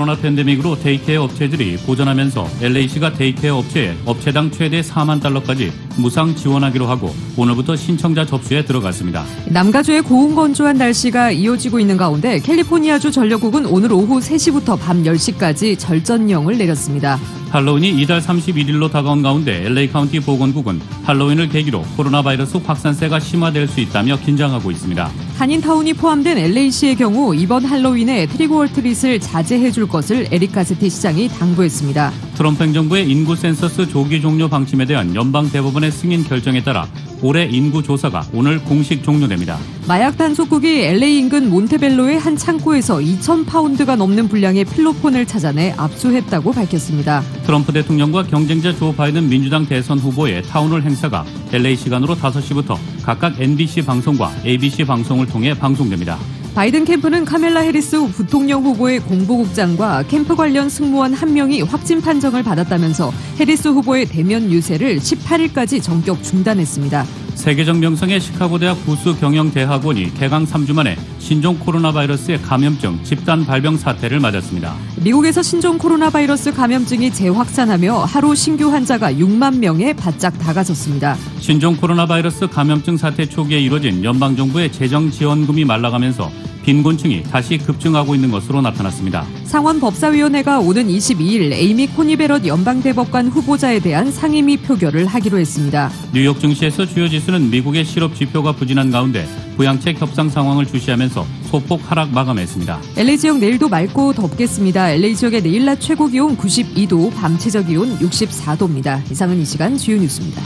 코로나 팬데믹으로 데이케어 업체들이 고전하면서 LA시가 데이케어 업체에 업체당 최대 4만 달러까지 무상 지원하기로 하고 오늘부터 신청자 접수에 들어갔습니다. 남가주의 고온건조한 날씨가 이어지고 있는 가운데 캘리포니아주 전력국은 오늘 오후 3시부터 밤 10시까지 절전령을 내렸습니다. 할로윈이 이달 31일로 다가온 가운데 LA 카운티 보건국은 할로윈을 계기로 코로나 바이러스 확산세가 심화될 수 있다며 긴장하고 있습니다. 한인타운이 포함된 LA시의 경우 이번 할로윈에 트릭 올 트릿을 자제해 줄 것을 에릭 가세티 시장이 당부했습니다. 트럼프 행정부의 인구 센서스 조기 종료 방침에 대한 연방 대법원의 승인 결정에 따라 올해 인구 조사가 오늘 공식 종료됩니다. 마약 단속국이 LA 인근 몬테벨로의 한 창고에서 2,000파운드가 넘는 분량의 필로폰을 찾아내 압수했다고 밝혔습니다. 트럼프 대통령과 경쟁자 조 바이든 민주당 대선 후보의 타운홀 행사가 LA 시간으로 5시부터 각각 NBC 방송과 ABC 방송을 통해 방송됩니다. 바이든 캠프는 카멜라 해리스 부통령 후보의 공보국장과 캠프 관련 승무원 1명이 확진 판정을 받았다면서 해리스 후보의 대면 유세를 18일까지 전격 중단했습니다. 세계적 명성의 시카고대학 부수경영대학원이 개강 3주 만에 신종 코로나 바이러스의 감염증 집단 발병 사태를 맞았습니다. 미국에서 신종 코로나 바이러스 감염증이 재확산하며 하루 신규 환자가 6만 명에 바짝 다가섰습니다. 신종 코로나 바이러스 감염증 사태 초기에 이뤄진 연방정부의 재정 지원금이 말라가면서 빈곤층이 다시 급증하고 있는 것으로 나타났습니다. 상원법사위원회가 오는 22일 에이미 코니 베럿 연방대법관 후보자에 대한 상임위 표결을 하기로 했습니다. 뉴욕 증시에서 주요 지수는 미국의 실업 지표가 부진한 가운데 부양책 협상 상황을 주시하면서 소폭 하락 마감했습니다. LA 지역 내일도 맑고 덥겠습니다. LA 지역의 내일 낮 최고 기온 92도, 밤 최저 기온 64도입니다. 이상은 이 시간 주요 뉴스입니다.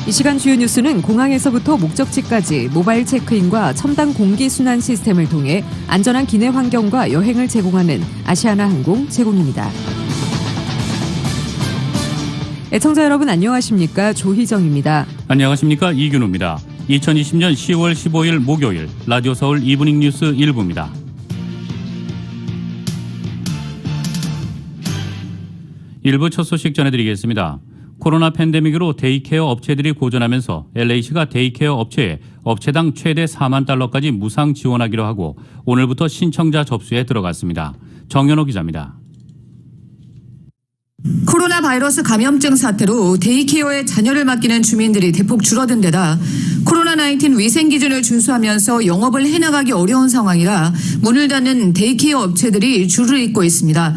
이 시간 주요 뉴스는 공항에서부터 목적지까지 모바일 체크인과 첨단 공기 순환 시스템을 통해 안전한 기내 환경과 여행을 제공하는 아시아나 항공 제공입니다. 애청자 여러분 안녕하십니까? 조희정입니다. 안녕하십니까? 이균우입니다. 2020년 10월 15일 목요일 라디오 서울 이브닝 뉴스 1부입니다. 일부 첫 소식 전해드리겠습니다. 코로나 팬데믹으로 데이케어 업체들이 고전하면서 LA시가 데이케어 업체에 업체당 최대 4만 달러까지 무상 지원하기로 하고 오늘부터 신청자 접수에 들어갔습니다. 정현호 기자입니다. 코로나 바이러스 감염증 사태로 데이케어에 자녀를 맡기는 주민들이 대폭 줄어든 데다 코로나19 위생 기준을 준수하면서 영업을 해나가기 어려운 상황이라 문을 닫는 데이케어 업체들이 줄을 잇고 있습니다.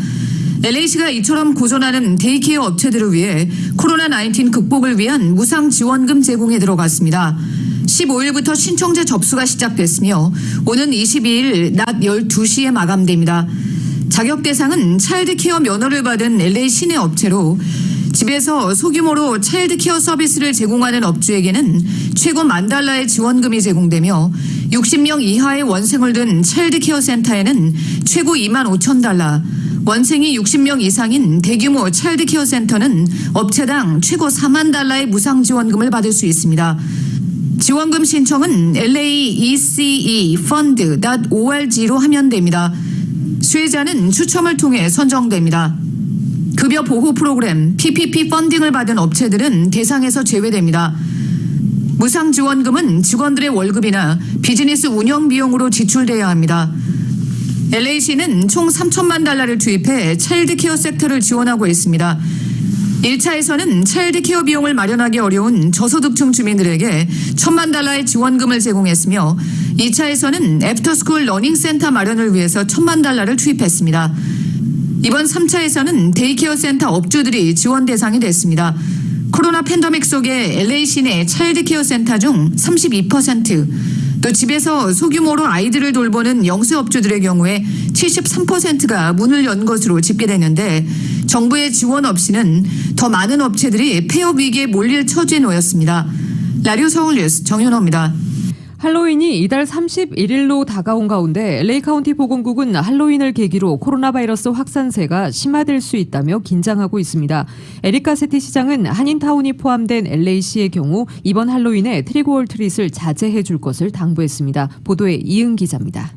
LA시가 이처럼 고전하는 데이케어 업체들을 위해 코로나19 극복을 위한 무상 지원금 제공에 들어갔습니다. 15일부터 신청자 접수가 시작됐으며 오는 22일 낮 12시에 마감됩니다. 자격 대상은 차일드케어 면허를 받은 LA 시내 업체로 집에서 소규모로 차일드케어 서비스를 제공하는 업주에게는 최고 $10,000의 지원금이 제공되며 60명 이하의 원생을 둔 차일드케어 센터에는 최고 $25,000, 원생이 60명 이상인 대규모 차일드케어 센터는 업체당 최고 $40,000의 무상 지원금을 받을 수 있습니다. 지원금 신청은 laecefund.org로 하면 됩니다. 수혜자는 추첨을 통해 선정됩니다. 급여 보호 프로그램 PPP 펀딩을 받은 업체들은 대상에서 제외됩니다. 무상 지원금은 직원들의 월급이나 비즈니스 운영 비용으로 지출돼야 합니다. LA시는 총 $3,000만 투입해 차일드케어 섹터를 지원하고 있습니다. 1차에서는 차일드케어 비용을 마련하기 어려운 저소득층 주민들에게 $1,000만 지원금을 제공했으며 2차에서는 애프터스쿨 러닝센터 마련을 위해서 $1,000만 투입했습니다. 이번 3차에서는 데이케어 센터 업주들이 지원 대상이 됐습니다. 코로나 팬데믹 속에 LA시 내 차일드케어 센터 중 32%, 또 집에서 소규모로 아이들을 돌보는 영세업주들의 경우에 73%가 문을 연 것으로 집계됐는데 정부의 지원 없이는 더 많은 업체들이 폐업 위기에 몰릴 처지에 놓였습니다. 라디오 서울 뉴스 정현호입니다. 할로윈이 이달 31일로 다가온 가운데 LA 카운티 보건국은 할로윈을 계기로 코로나 바이러스 확산세가 심화될 수 있다며 긴장하고 있습니다. 에릭 가세티 시장은 한인타운이 포함된 LA시의 경우 이번 할로윈에 트릭 올 트릿을 자제해 줄 것을 당부했습니다. 보도에 이은 기자입니다.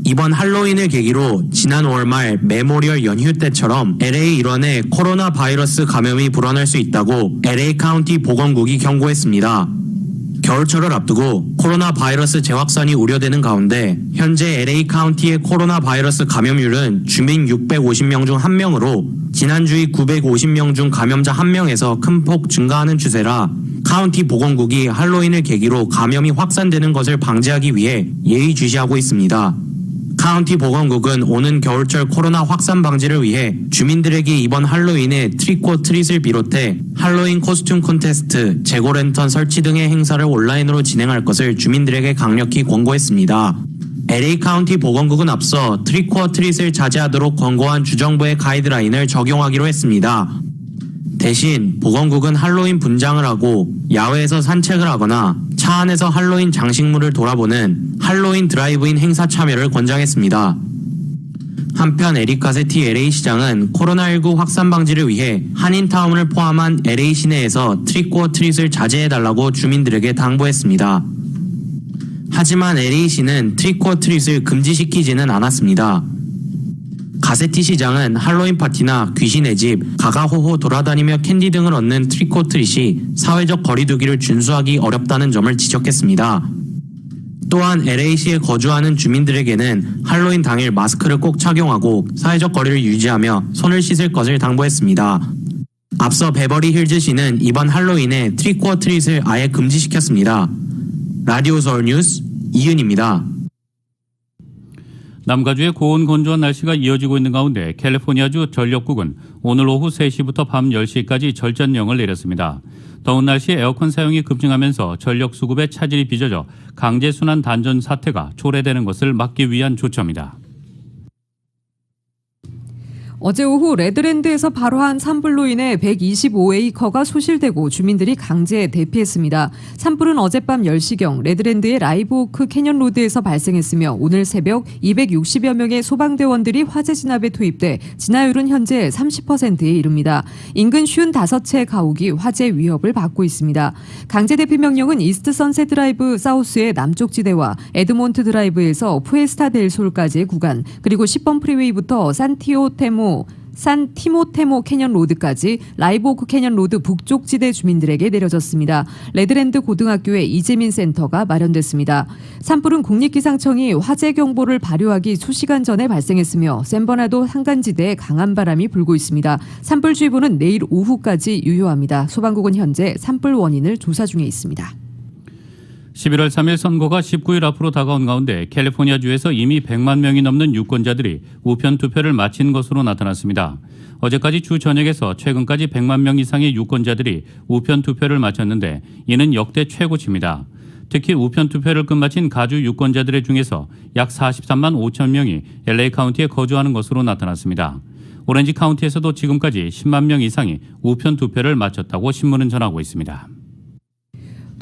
이번 할로윈을 계기로 지난 월 말 메모리얼 연휴 때처럼 LA 일원에 코로나 바이러스 감염이 불어날 수 있다고 LA 카운티 보건국이 경고했습니다. 겨울철을 앞두고 코로나 바이러스 재확산이 우려되는 가운데 현재 LA 카운티의 코로나 바이러스 감염률은 주민 650명 중 1명으로 지난주의 950명 중 감염자 1명에서 큰 폭 증가하는 추세라 카운티 보건국이 할로윈을 계기로 감염이 확산되는 것을 방지하기 위해 예의주시하고 있습니다. 카운티 보건국은 오는 겨울철 코로나 확산 방지를 위해 주민들에게 이번 할로윈에 트릭 오 트릿을 비롯해 할로윈 코스튬 콘테스트, 재고 랜턴 설치 등의 행사를 온라인으로 진행할 것을 주민들에게 강력히 권고했습니다. LA 카운티 보건국은 앞서 트릭 오 트릿을 자제하도록 권고한 주정부의 가이드라인을 적용하기로 했습니다. 대신 보건국은 할로윈 분장을 하고 야외에서 산책을 하거나 차 안에서 할로윈 장식물을 돌아보는 할로윈 드라이브인 행사 참여를 권장했습니다. 한편 에릭 가세티 LA 시장은 코로나19 확산 방지를 위해 한인타운을 포함한 LA 시내에서 트릭 오 트릿을 자제해달라고 주민들에게 당부했습니다. 하지만 LA시는 트릭 오 트릿을 금지시키지는 않았습니다. 가세티 시장은 할로윈 파티나 귀신의 집, 가가호호 돌아다니며 캔디 등을 얻는 트릭 오 트릿이 사회적 거리두기를 준수하기 어렵다는 점을 지적했습니다. 또한 LA시에 거주하는 주민들에게는 할로윈 당일 마스크를 꼭 착용하고 사회적 거리를 유지하며 손을 씻을 것을 당부했습니다. 앞서 베버리 힐즈시는 이번 할로윈에 트릭 오 트릿을 아예 금지시켰습니다. 라디오 서울 뉴스 이윤입니다. 남가주의 고온 건조한 날씨가 이어지고 있는 가운데 캘리포니아주 전력국은 오늘 오후 3시부터 밤 10시까지 절전령을 내렸습니다. 더운 날씨에 에어컨 사용이 급증하면서 전력 수급에 차질이 빚어져 강제순환 단전 사태가 초래되는 것을 막기 위한 조처입니다. 어제 오후 레드랜드에서 발화한 산불로 인해 125에이커가 소실되고 주민들이 강제 대피했습니다. 산불은 어젯밤 10시경 레드랜드의 라이브오크 캐년 로드에서 발생했으며 오늘 새벽 260여 명의 소방대원들이 화재 진압에 투입돼 진화율은 현재 30%에 이릅니다. 인근 55채 가옥이 화재 위협을 받고 있습니다. 강제 대피 명령은 이스트 선셋 드라이브 사우스의 남쪽 지대와 에드몬트 드라이브에서 푸에스타 델 솔까지의 구간 그리고 10번 프리웨이부터 산 티모테모 캐년 로드까지 라이브오크 캐년 로드 북쪽 지대 주민들에게 내려졌습니다. 레드랜드 고등학교에 이재민 센터가 마련됐습니다. 산불은 국립기상청이 화재 경보를 발효하기 수시간 전에 발생했으며 샌버나도 산간지대에 강한 바람이 불고 있습니다. 산불주의보는 내일 오후까지 유효합니다. 소방국은 현재 산불 원인을 조사 중에 있습니다. 11월 3일 선거가 19일 앞으로 다가온 가운데 캘리포니아주에서 이미 100만 명이 넘는 유권자들이 우편 투표를 마친 것으로 나타났습니다. 어제까지 주 전역에서 최근까지 100만 명 이상의 유권자들이 우편 투표를 마쳤는데 이는 역대 최고치입니다. 특히 우편 투표를 끝마친 가주 유권자들의 중에서 약 43만 5천 명이 LA 카운티에 거주하는 것으로 나타났습니다. 오렌지 카운티에서도 지금까지 10만 명 이상이 우편 투표를 마쳤다고 신문은 전하고 있습니다.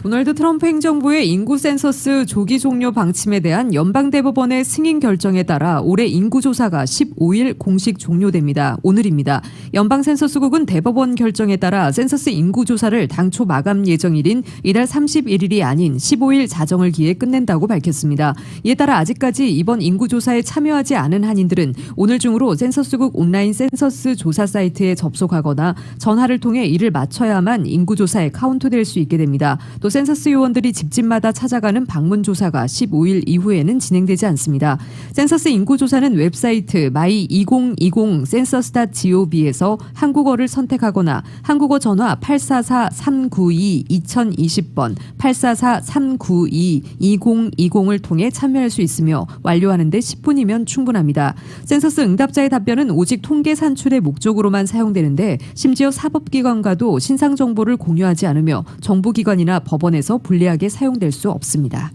도널드 트럼프 행정부의 인구 센서스 조기 종료 방침에 대한 연방대법원의 승인 결정에 따라 올해 인구조사가 15일 공식 종료됩니다. 오늘입니다. 연방센서스국은 대법원 결정에 따라 센서스 인구조사를 당초 마감 예정일인 이달 31일이 아닌 15일 자정을 기해 끝낸다고 밝혔습니다. 이에 따라 아직까지 이번 인구조사에 참여하지 않은 한인들은 오늘 중으로 센서스국 온라인 센서스 조사 사이트에 접속하거나 전화를 통해 이를 마쳐야만 인구조사에 카운트될 수 있게 됩니다. 또 센서스 요원들이 집집마다 찾아가는 방문 조사가 15일 이후에는 진행되지 않습니다. 센서스 인구조사는 웹사이트 my2020 census.gov에서 한국어를 선택하거나 한국어 전화 844-392-2020번 844-392-2020을 통해 참여할 수 있으며 완료하는 데 10분이면 충분합니다. 센서스 응답자의 답변은 오직 통계 산출의 목적으로만 사용되는데 심지어 사법기관과도 신상 정보를 공유하지 않으며 정부기관이나 법원에서 불리하게 사용될 수 없습니다.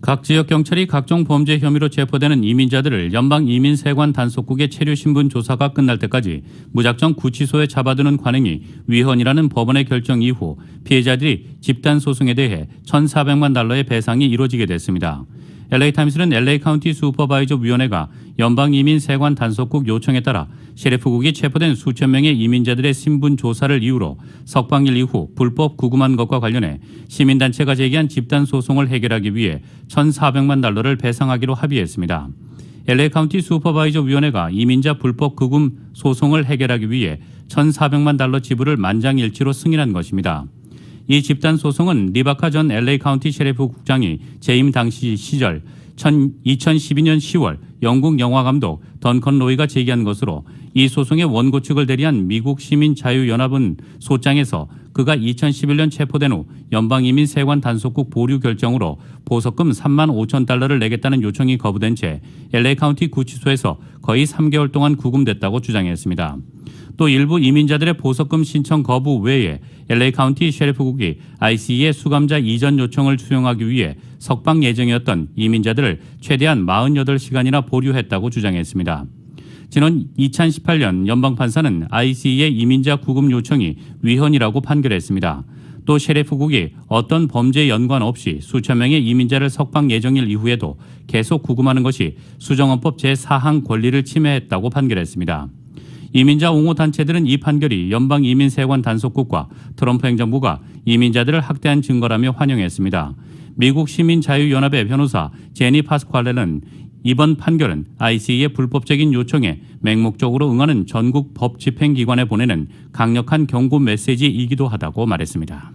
각 지역 경찰이 각종 범죄 혐의로 체포되는 이민자들을 연방이민세관 단속국의 체류 신분 조사가 끝날 때까지 무작정 구치소에 잡아두는 관행이 위헌이라는 법원의 결정 이후 피해자들이 집단 소송에 대해 1,400만 달러의 배상이 이루어지게 됐습니다. LA타임스는 LA 카운티 슈퍼바이저 위원회가 연방이민세관 단속국 요청에 따라 셰리프국이 체포된 수천 명의 이민자들의 신분 조사를 이유로 석방일 이후 불법 구금한 것과 관련해 시민단체가 제기한 집단 소송을 해결하기 위해 1,400만 달러를 배상하기로 합의했습니다. LA 카운티 슈퍼바이저 위원회가 이민자 불법 구금 소송을 해결하기 위해 1,400만 달러 지불을 만장일치로 승인한 것입니다. 이 집단 소송은 리바카 전 LA 카운티 셰리프 국장이 재임 당시 시절 2012년 10월 영국 영화 감독 던컨 로이가 제기한 것으로 이 소송의 원고 측을 대리한 미국 시민자유연합은 소장에서 그가 2011년 체포된 후 연방이민세관 단속국 보류 결정으로 보석금 3만 5천 달러를 내겠다는 요청이 거부된 채 LA 카운티 구치소에서 거의 3개월 동안 구금됐다고 주장했습니다. 또 일부 이민자들의 보석금 신청 거부 외에 LA 카운티 셰리프국이 ICE의 수감자 이전 요청을 수용하기 위해 석방 예정이었던 이민자들을 최대한 48시간이나 보류했다고 주장했습니다. 지난 2018년 연방판사는 ICE의 이민자 구금 요청이 위헌이라고 판결했습니다. 또 셰리프국이 어떤 범죄 연관 없이 수천 명의 이민자를 석방 예정일 이후에도 계속 구금하는 것이 수정헌법 제4항 권리를 침해했다고 판결했습니다. 이민자 옹호 단체들은 이 판결이 연방이민세관 단속국과 트럼프 행정부가 이민자들을 학대한 증거라며 환영했습니다. 미국 시민자유연합의 변호사 제니 파스퀄레는 이번 판결은 ICE의 불법적인 요청에 맹목적으로 응하는 전국 법 집행기관에 보내는 강력한 경고 메시지이기도 하다고 말했습니다.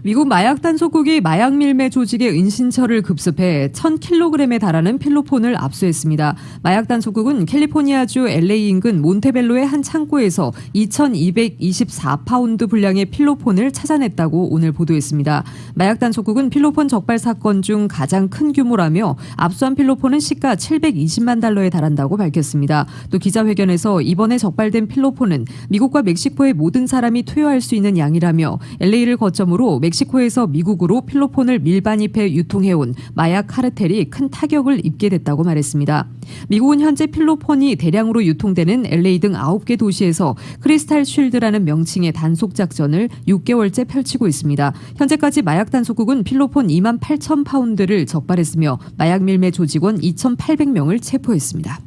미국 마약 단속국이 마약 밀매 조직의 은신처를 급습해 1,000kg에 달하는 필로폰을 압수했습니다. 마약 단속국은 캘리포니아주 LA 인근 몬테벨로의 한 창고에서 2,224파운드 분량의 필로폰을 찾아냈다고 오늘 보도했습니다. 마약 단속국은 필로폰 적발 사건 중 가장 큰 규모라며 압수한 필로폰은 시가 720만 달러에 달한다고 밝혔습니다. 또 기자회견에서 이번에 적발된 필로폰은 미국과 멕시코의 모든 사람이 투여할 수 있는 양이라며 LA를 거점으로 멕시코에서 미국으로 필로폰을 밀반입해 유통해온 마약 카르텔이 큰 타격을 입게 됐다고 말했습니다. 미국은 현재 필로폰이 대량으로 유통되는 LA 등 9개 도시에서 크리스탈 쉴드라는 명칭의 단속 작전을 6개월째 펼치고 있습니다. 현재까지 마약 단속국은 필로폰 2만 8천 파운드를 적발했으며 마약 밀매 조직원 2,800명을 체포했습니다.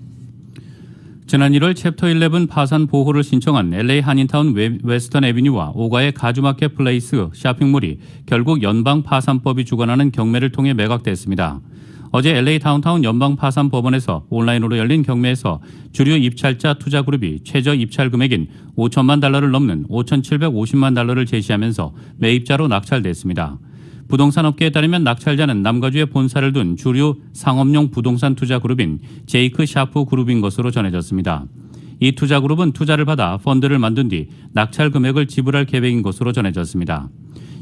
지난 1월 챕터 11 파산 보호를 신청한 LA 한인타운 웨스턴 애비뉴와 오가의 가주마켓 플레이스 쇼핑몰이 결국 연방 파산법이 주관하는 경매를 통해 매각됐습니다. 어제 LA 다운타운 연방파산법원에서 온라인으로 열린 경매에서 주류 입찰자 투자그룹이 최저 입찰 금액인 5천만 달러를 넘는 5,750만 달러를 제시하면서 매입자로 낙찰됐습니다. 부동산 업계에 따르면 낙찰자는 남가주에 본사를 둔 주류 상업용 부동산 투자그룹인 제이크 샤프 그룹인 것으로 전해졌습니다. 이 투자그룹은 투자를 받아 펀드를 만든 뒤 낙찰 금액을 지불할 계획인 것으로 전해졌습니다.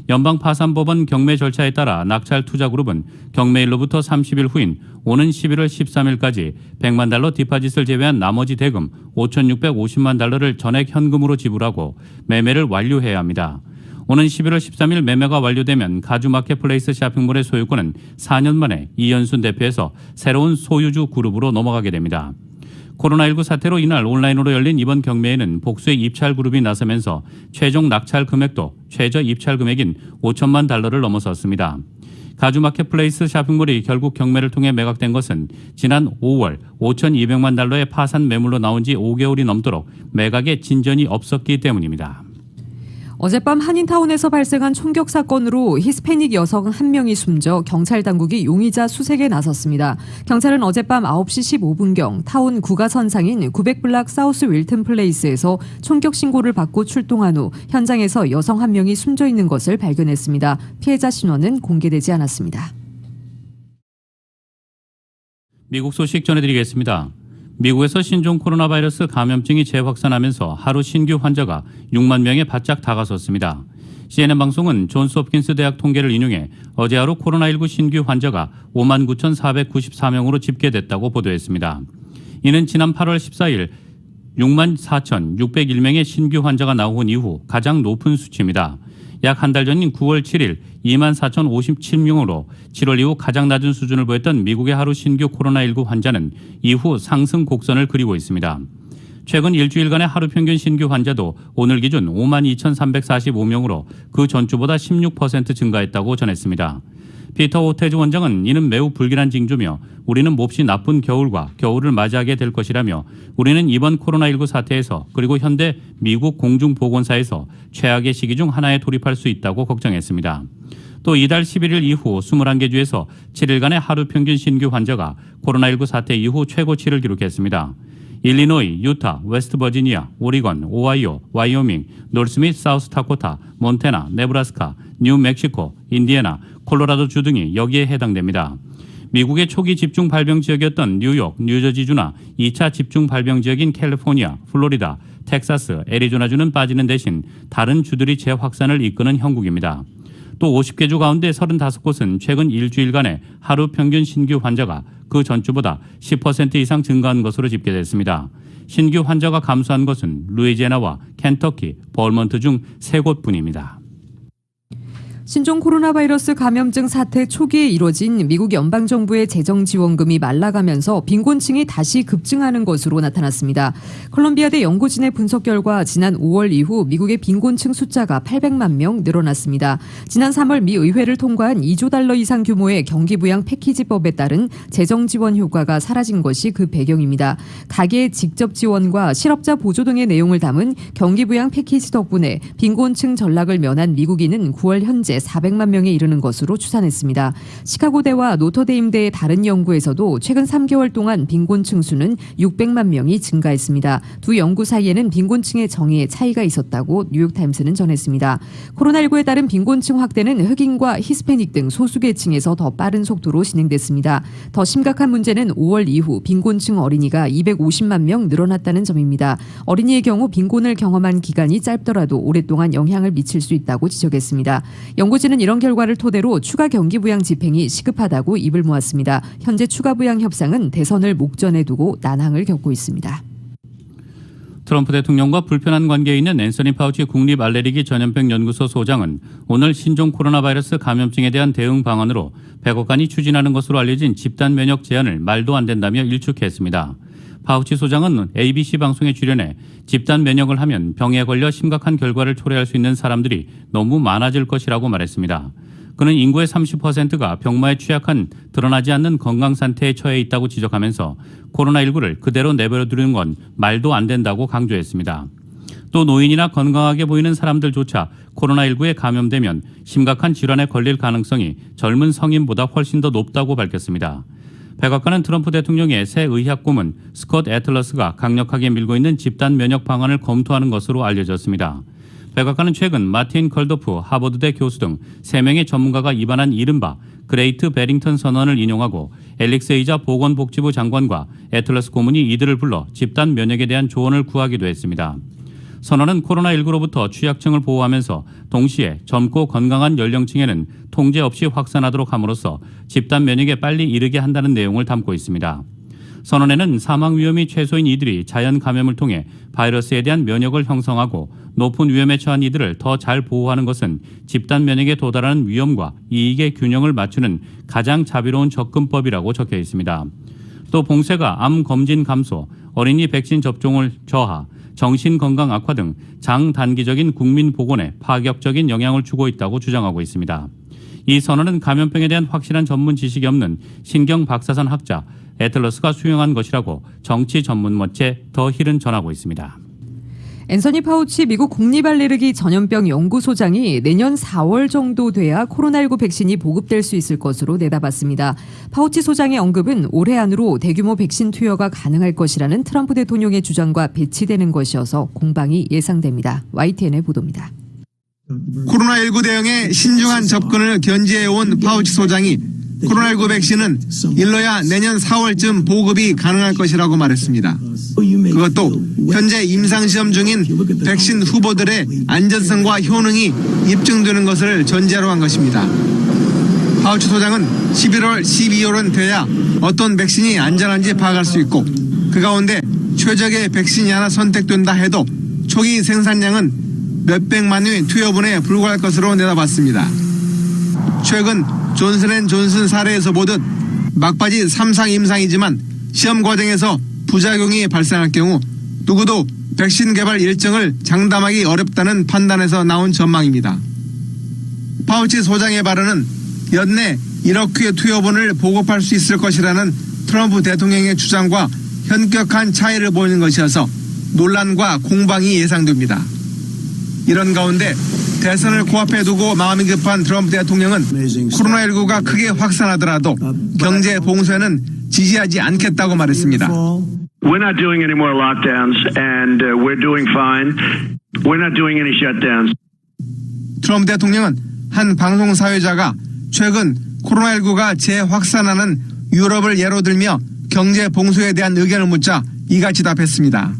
연방파산법원 경매 절차에 따라 낙찰 투자그룹은 경매일로부터 30일 후인 오는 11월 13일까지 100만 달러 디파짓을 제외한 나머지 대금 5,650만 달러를 전액 현금으로 지불하고 매매를 완료해야 합니다. 오는 11월 13일 매매가 완료되면 가주마켓플레이스 쇼핑몰의 소유권은 4년 만에 이현순 대표에서 새로운 소유주 그룹으로 넘어가게 됩니다. 코로나19 사태로 이날 온라인으로 열린 이번 경매에는 복수의 입찰 그룹이 나서면서 최종 낙찰 금액도 최저 입찰 금액인 5천만 달러를 넘어섰습니다. 가주마켓플레이스 쇼핑몰이 결국 경매를 통해 매각된 것은 지난 5월 5,200만 달러의 파산 매물로 나온 지 5개월이 넘도록 매각에 진전이 없었기 때문입니다. 어젯밤 한인타운에서 발생한 총격 사건으로 히스패닉 여성 1명이 숨져 경찰 당국이 용의자 수색에 나섰습니다. 경찰은 어젯밤 9시 15분경 타운 구가선상인 900블락 사우스 윌튼 플레이스에서 총격 신고를 받고 출동한 후 현장에서 여성 1명이 숨져 있는 것을 발견했습니다. 피해자 신원은 공개되지 않았습니다. 미국 소식 전해드리겠습니다. 미국에서 신종 코로나 바이러스 감염증이 재확산하면서 하루 신규 환자가 6만 명에 바짝 다가섰습니다. CNN 방송은 존스 홉킨스 대학 통계를 인용해 어제 하루 코로나19 신규 환자가 5만 9,494명으로 집계됐다고 보도했습니다. 이는 지난 8월 14일 6만 4,601명의 신규 환자가 나온 이후 가장 높은 수치입니다. 약 한 달 전인 9월 7일 2만 4,057명으로 7월 이후 가장 낮은 수준을 보였던 미국의 하루 신규 코로나19 환자는 이후 상승 곡선을 그리고 있습니다. 최근 일주일간의 하루 평균 신규 환자도 오늘 기준 5만 2,345명으로 그 전주보다 16% 증가했다고 전했습니다. 피터 호테즈 원장은 이는 매우 불길한 징조며 우리는 몹시 나쁜 겨울을 맞이하게 될 것이라며 우리는 이번 코로나19 사태에서 그리고 현대 미국 공중보건사에서 최악의 시기 중 하나에 돌입할 수 있다고 걱정했습니다. 또 이달 11일 이후 21개 주에서 7일간의 하루 평균 신규 환자가 코로나19 사태 이후 최고치를 기록했습니다. 일리노이, 유타, 웨스트버지니아, 오리건, 오하이오, 와이오밍, 노스 및 사우스 다코타, 몬태나, 네브라스카, 뉴멕시코, 인디애나, 콜로라도주 등이 여기에 해당됩니다. 미국의 초기 집중 발병 지역이었던 뉴욕, 뉴저지주나 2차 집중 발병 지역인 캘리포니아, 플로리다, 텍사스, 애리조나주는 빠지는 대신 다른 주들이 재확산을 이끄는 형국입니다. 또 50개 주 가운데 35곳은 최근 일주일간의 하루 평균 신규 환자가 그 전주보다 10% 이상 증가한 것으로 집계됐습니다. 신규 환자가 감소한 것은 루이지애나와 켄터키, 버먼트 중 3곳뿐입니다. 신종 코로나 바이러스 감염증 사태 초기에 이뤄진 미국 연방정부의 재정 지원금이 말라가면서 빈곤층이 다시 급증하는 것으로 나타났습니다. 컬럼비아대 연구진의 분석 결과 지난 5월 이후 미국의 빈곤층 숫자가 800만 명 늘어났습니다. 지난 3월 미 의회를 통과한 2조 달러 이상 규모의 경기부양 패키지법에 따른 재정 지원 효과가 사라진 것이 그 배경입니다. 가계 직접 지원과 실업자 보조 등의 내용을 담은 경기부양 패키지 덕분에 빈곤층 전락을 면한 미국인은 9월 현재 400만 명에 이르는 것으로 추산했습니다. 시카고대와 노터데임대의 다른 연구에서도 최근 3개월 동안 빈곤층 수는 600만 명이 증가했습니다. 두 연구 사이에는 빈곤층의 정의에 차이가 있었다고 뉴욕타임스는 전했습니다. 코로나19에 따른 빈곤층 확대는 흑인과 히스패닉 등 소수계층에서 더 빠른 속도로 진행됐습니다. 더 심각한 문제는 5월 이후 빈곤층 어린이가 250만 명 늘어났다는 점입니다. 어린이의 경우 빈곤을 경험한 기간이 짧더라도 오랫동안 영향을 미칠 수 있다고 지적했습니다. 연구진은 이런 결과를 토대로 추가 경기 부양 집행이 시급하다고 입을 모았습니다. 현재 추가 부양 협상은 대선을 목전에 두고 난항을 겪고 있습니다. 트럼프 대통령과 불편한 관계에 있는 앤서니 파우치 국립 알레르기 전염병 연구소 소장은 오늘 신종 코로나 바이러스 감염증에 대한 대응 방안으로 백악관이 추진하는 것으로 알려진 집단 면역 제한을 말도 안 된다며 일축했습니다. 파우치 소장은 ABC 방송에 출연해 집단 면역을 하면 병에 걸려 심각한 결과를 초래할 수 있는 사람들이 너무 많아질 것이라고 말했습니다. 그는 인구의 30%가 병마에 취약한 드러나지 않는 건강 상태에 처해 있다고 지적하면서 코로나19를 그대로 내버려두는 건 말도 안 된다고 강조했습니다. 또 노인이나 건강하게 보이는 사람들조차 코로나19에 감염되면 심각한 질환에 걸릴 가능성이 젊은 성인보다 훨씬 더 높다고 밝혔습니다. 백악관은 트럼프 대통령의 새 의학 고문 스콧 애틀러스가 강력하게 밀고 있는 집단 면역 방안을 검토하는 것으로 알려졌습니다. 백악관은 최근 마틴 컬더프 하버드대 교수 등 3명의 전문가가 입안한 이른바 그레이트 베링턴 선언을 인용하고 앨릭스 에이자 보건복지부 장관과 애틀러스 고문이 이들을 불러 집단 면역에 대한 조언을 구하기도 했습니다. 선언은 코로나19로부터 취약층을 보호하면서 동시에 젊고 건강한 연령층에는 통제 없이 확산하도록 함으로써 집단 면역에 빨리 이르게 한다는 내용을 담고 있습니다. 선언에는 사망 위험이 최소인 이들이 자연 감염을 통해 바이러스에 대한 면역을 형성하고 높은 위험에 처한 이들을 더 잘 보호하는 것은 집단 면역에 도달하는 위험과 이익의 균형을 맞추는 가장 자비로운 접근법이라고 적혀 있습니다. 또 봉쇄가 암 검진 감소, 어린이 백신 접종을 저하, 정신건강 악화 등 장단기적인 국민 보건에 파격적인 영향을 주고 있다고 주장하고 있습니다. 이 선언은 감염병에 대한 확실한 전문 지식이 없는 신경 박사선 학자 애틀러스가 수용한 것이라고 정치 전문 매체 더 힐은 전하고 있습니다. 앤서니 파우치 미국 국립알레르기 전염병 연구소장이 내년 4월 정도 돼야 코로나19 백신이 보급될 수 있을 것으로 내다봤습니다. 파우치 소장의 언급은 올해 안으로 대규모 백신 투여가 가능할 것이라는 트럼프 대통령의 주장과 배치되는 것이어서 공방이 예상됩니다. YTN의 보도입니다. 코로나19 대응에 신중한 접근을 견지해온 파우치 소장이 코로나19 백신은 일러야 내년 4월쯤 보급이 가능할 것이라고 말했습니다. 그것도 현재 임상시험 중인 백신 후보들의 안전성과 효능이 입증되는 것을 전제로 한 것입니다. 파우치 소장은 11월, 12월은 돼야 어떤 백신이 안전한지 파악할 수 있고 그 가운데 최적의 백신이 하나 선택된다 해도 초기 생산량은 몇백만 회 투여분에 불과할 것으로 내다봤습니다. 최근 존슨앤존슨 사례에서 보듯 막바지 3상 임상이지만 시험 과정에서 부작용이 발생할 경우 누구도 백신 개발 일정을 장담하기 어렵다는 판단에서 나온 전망입니다. 파우치 소장의 발언은 연내 1억 회 투여분을 보급할 수 있을 것이라는 트럼프 대통령의 주장과 현격한 차이를 보이는 것이어서 논란과 공방이 예상됩니다. 이런 가운데 대선을 코앞에 두고 마음이 급한 트럼프 대통령은 코로나19가 크게 확산하더라도 경제 봉쇄는 지지하지 않겠다고 말했습니다. We're not doing any more lockdowns, and we're doing fine. We're not doing any shutdowns. 트럼프 대통령은 한 방송 사회자가 최근 코로나19가 재확산하는 유럽을 예로 들며 경제 봉쇄에 대한 의견을 묻자 이같이 답했습니다.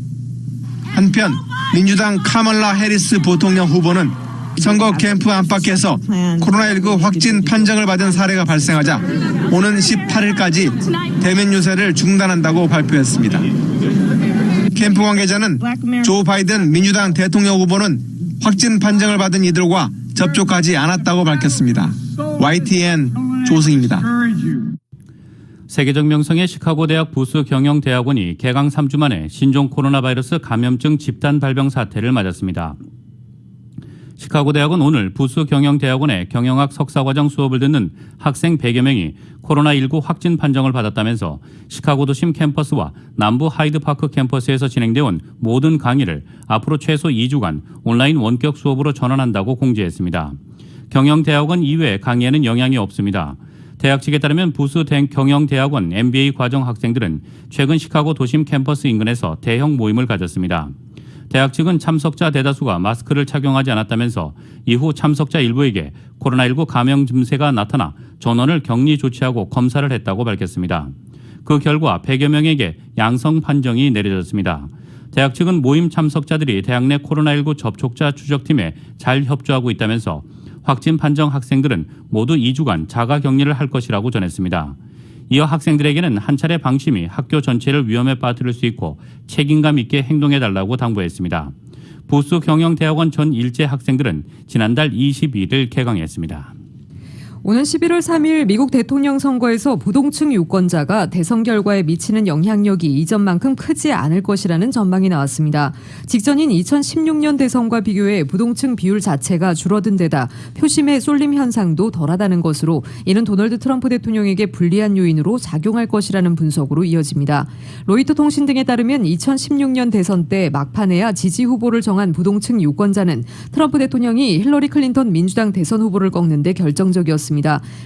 한편 민주당 카멀라 해리스 부통령 후보는 선거 캠프 안팎에서 코로나19 확진 판정을 받은 사례가 발생하자 오는 18일까지 대면 유세를 중단한다고 발표했습니다. 캠프 관계자는 조 바이든 민주당 대통령 후보는 확진 판정을 받은 이들과 접촉하지 않았다고 밝혔습니다. YTN 조승입니다. 세계적 명성의 시카고 대학 부스 경영대학원이 개강 3주 만에 신종 코로나 바이러스 감염증 집단 발병 사태를 맞았습니다. 시카고 대학은 오늘 부스 경영대학원의 경영학 석사과정 수업을 듣는 학생 100여 명이 코로나19 확진 판정을 받았다면서 시카고 도심 캠퍼스와 남부 하이드파크 캠퍼스에서 진행되어 온 모든 강의를 앞으로 최소 2주간 온라인 원격 수업으로 전환한다고 공지했습니다. 경영대학원 이외의 강의에는 영향이 없습니다. 대학 측에 따르면 부스 경영대학원 MBA 과정 학생들은 최근 시카고 도심 캠퍼스 인근에서 대형 모임을 가졌습니다. 대학 측은 참석자 대다수가 마스크를 착용하지 않았다면서 이후 참석자 일부에게 코로나19 감염 증세가 나타나 전원을 격리 조치하고 검사를 했다고 밝혔습니다. 그 결과 100여 명에게 양성 판정이 내려졌습니다. 대학 측은 모임 참석자들이 대학 내 코로나19 접촉자 추적팀에 잘 협조하고 있다면서 확진 판정 학생들은 모두 2주간 자가 격리를 할 것이라고 전했습니다. 이어 학생들에게는 한 차례 방심이 학교 전체를 위험에 빠뜨릴 수 있고 책임감 있게 행동해달라고 당부했습니다. 부스 경영대학원 전 일제 학생들은 지난달 22일 개강했습니다. 오는 11월 3일 미국 대통령 선거에서 부동층 유권자가 대선 결과에 미치는 영향력이 이전만큼 크지 않을 것이라는 전망이 나왔습니다. 직전인 2016년 대선과 비교해 부동층 비율 자체가 줄어든 데다 표심의 쏠림 현상도 덜하다는 것으로 이는 도널드 트럼프 대통령에게 불리한 요인으로 작용할 것이라는 분석으로 이어집니다. 로이터 통신 등에 따르면 2016년 대선 때 막판에야 지지 후보를 정한 부동층 유권자는 트럼프 대통령이 힐러리 클린턴 민주당 대선 후보를 꺾는 데 결정적이었습니다.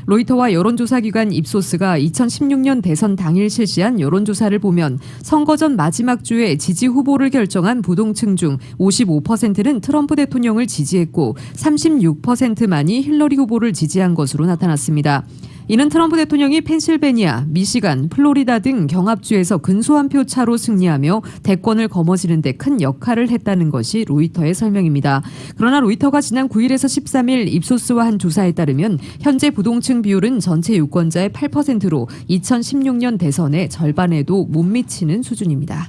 로이터와 여론조사기관 입소스가 2016년 대선 당일 실시한 여론조사를 보면 선거 전 마지막 주에 지지 후보를 결정한 부동층 중 55%는 트럼프 대통령을 지지했고 36%만이 힐러리 후보를 지지한 것으로 나타났습니다. 이는 트럼프 대통령이 펜실베니아, 미시간, 플로리다 등 경합주에서 근소한 표 차로 승리하며 대권을 거머쥐는 데 큰 역할을 했다는 것이 로이터의 설명입니다. 그러나 로이터가 지난 9일에서 13일 입소스와 한 조사에 따르면 현재 부동층 비율은 전체 유권자의 8%로 2016년 대선의 절반에도 못 미치는 수준입니다.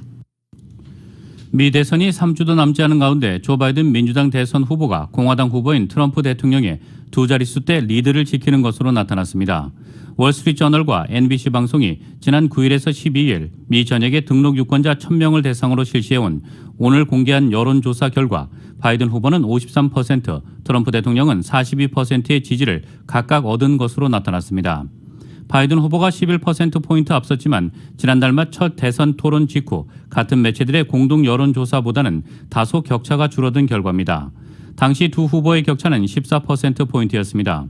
미 대선이 3주도 남지 않은 가운데 조 바이든 민주당 대선 후보가 공화당 후보인 트럼프 대통령의 두 자릿수대 리드를 지키는 것으로 나타났습니다. 월스트리트저널과 NBC 방송이 지난 9일에서 12일 미 전역의 등록 유권자 1000명을 대상으로 실시해온 오늘 공개한 여론조사 결과 바이든 후보는 53%, 트럼프 대통령은 42%의 지지를 각각 얻은 것으로 나타났습니다. 바이든 후보가 11%포인트 앞섰지만 지난달 말 첫 대선 토론 직후 같은 매체들의 공동 여론조사보다는 다소 격차가 줄어든 결과입니다. 당시 두 후보의 격차는 14%포인트였습니다.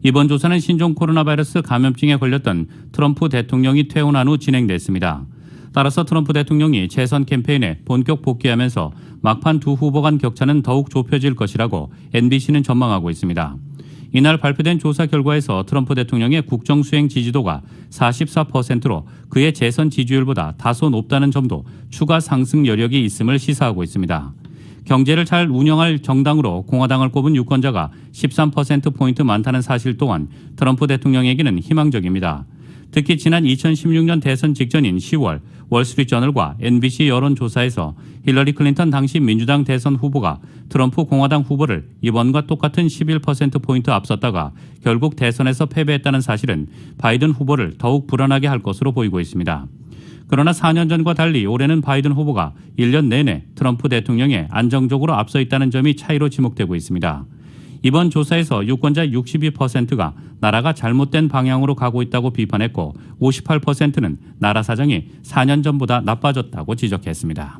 이번 조사는 신종 코로나 바이러스 감염증에 걸렸던 트럼프 대통령이 퇴원한 후 진행됐습니다. 따라서 트럼프 대통령이 재선 캠페인에 본격 복귀하면서 막판 두 후보 간 격차는 더욱 좁혀질 것이라고 NBC는 전망하고 있습니다. 이날 발표된 조사 결과에서 트럼프 대통령의 국정 수행 지지도가 44%로 그의 재선 지지율보다 다소 높다는 점도 추가 상승 여력이 있음을 시사하고 있습니다. 경제를 잘 운영할 정당으로 공화당을 꼽은 유권자가 13%포인트 많다는 사실 또한 트럼프 대통령에게는 희망적입니다. 특히 지난 2016년 대선 직전인 10월 월스트리트저널과 NBC 여론조사에서 힐러리 클린턴 당시 민주당 대선 후보가 트럼프 공화당 후보를 이번과 똑같은 11%포인트 앞섰다가 결국 대선에서 패배했다는 사실은 바이든 후보를 더욱 불안하게 할 것으로 보이고 있습니다. 그러나 4년 전과 달리 올해는 바이든 후보가 1년 내내 트럼프 대통령에 안정적으로 앞서 있다는 점이 차이로 지목되고 있습니다. 이번 조사에서 유권자 62%가 나라가 잘못된 방향으로 가고 있다고 비판했고 58%는 나라 사정이 4년 전보다 나빠졌다고 지적했습니다.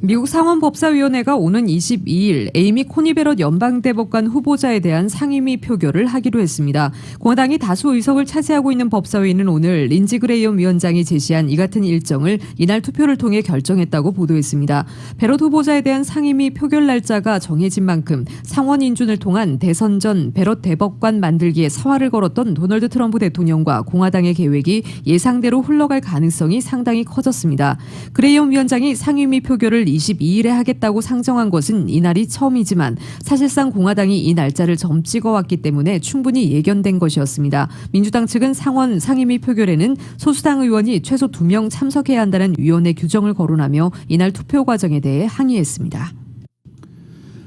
미국 상원법사위원회가 오는 22일 에이미 코니 베럿 연방대법관 후보자에 대한 상임위 표결을 하기로 했습니다. 공화당이 다수 의석을 차지하고 있는 법사위는 오늘 린지 그레이엄 위원장이 제시한 이 같은 일정을 이날 투표를 통해 결정했다고 보도했습니다. 베럿 후보자에 대한 상임위 표결 날짜가 정해진 만큼 상원 인준을 통한 대선 전 베럿 대법관 만들기에 사활을 걸었던 도널드 트럼프 대통령과 공화당의 계획이 예상대로 흘러갈 가능성이 상당히 커졌습니다. 그레이엄 위원장이 상임위 표결을 22일에 하겠다고 상정한 것은 이날이 처음이지만 사실상 공화당이 이 날짜를 점 찍어왔기 때문에 충분히 예견된 것이었습니다. 민주당 측은 상원 상임위 표결에는 소수당 의원이 최소 2명 참석해야 한다는 위원회 규정을 거론하며 이날 투표 과정에 대해 항의했습니다.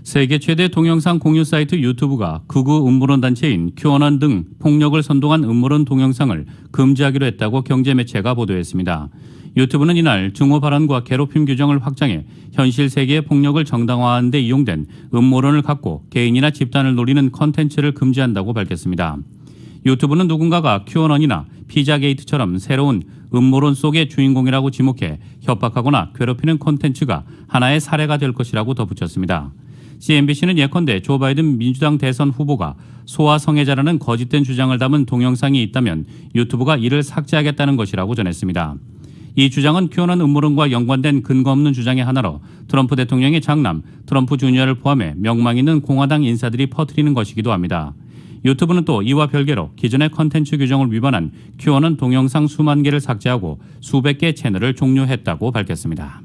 세계 최대 동영상 공유 사이트 유튜브가 극우 음모론 단체인 큐어넌 등 폭력을 선동한 음모론 동영상을 금지하기로 했다고 경제매체가 보도했습니다. 유튜브는 이날 증오 발언과 괴롭힘 규정을 확장해 현실 세계의 폭력을 정당화하는 데 이용된 음모론을 갖고 개인이나 집단을 노리는 컨텐츠를 금지한다고 밝혔습니다. 유튜브는 누군가가 큐어넌이나 피자게이트처럼 새로운 음모론 속의 주인공이라고 지목해 협박하거나 괴롭히는 콘텐츠가 하나의 사례가 될 것이라고 덧붙였습니다. CNBC는 예컨대 조 바이든 민주당 대선 후보가 소아 성애자라는 거짓된 주장을 담은 동영상이 있다면 유튜브가 이를 삭제하겠다는 것이라고 전했습니다. 이 주장은 큐어넌 음모론과 연관된 근거 없는 주장의 하나로 트럼프 대통령의 장남 트럼프 주니어를 포함해 명망 있는 공화당 인사들이 퍼뜨리는 것이기도 합니다. 유튜브는 또 이와 별개로 기존의 컨텐츠 규정을 위반한 큐어넌 동영상 수만 개를 삭제하고 수백 개 채널을 종료했다고 밝혔습니다.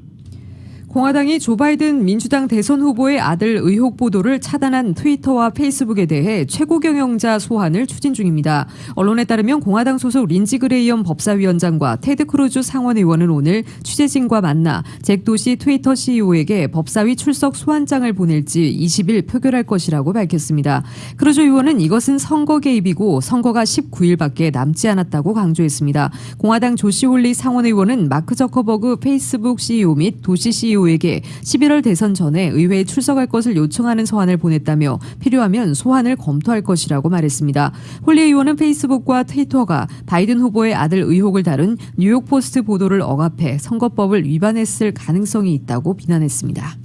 공화당이 조 바이든 민주당 대선 후보의 아들 의혹 보도를 차단한 트위터와 페이스북에 대해 최고 경영자 소환을 추진 중입니다. 언론에 따르면 공화당 소속 린지 그레이엄 법사위원장과 테드 크루즈 상원의원은 오늘 취재진과 만나 잭 도시 트위터 CEO에게 법사위 출석 소환장을 보낼지 20일 표결할 것이라고 밝혔습니다. 크루즈 의원은 이것은 선거 개입이고 선거가 19일밖에 남지 않았다고 강조했습니다. 공화당 조시 홀리 상원의원은 마크 저커버그 페이스북 CEO 및 도시 CEO 에게 11월 대선 전에 의회에 출석할 것을 요청하는 서한을 보냈다며 필요하면 소환을 검토할 것이라고 말했습니다. 홀리 의원은 페이스북과 트위터가 바이든 후보의 아들 의혹을 다룬 뉴욕포스트 보도를 억압해 선거법을 위반했을 가능성이 있다고 비난했습니다.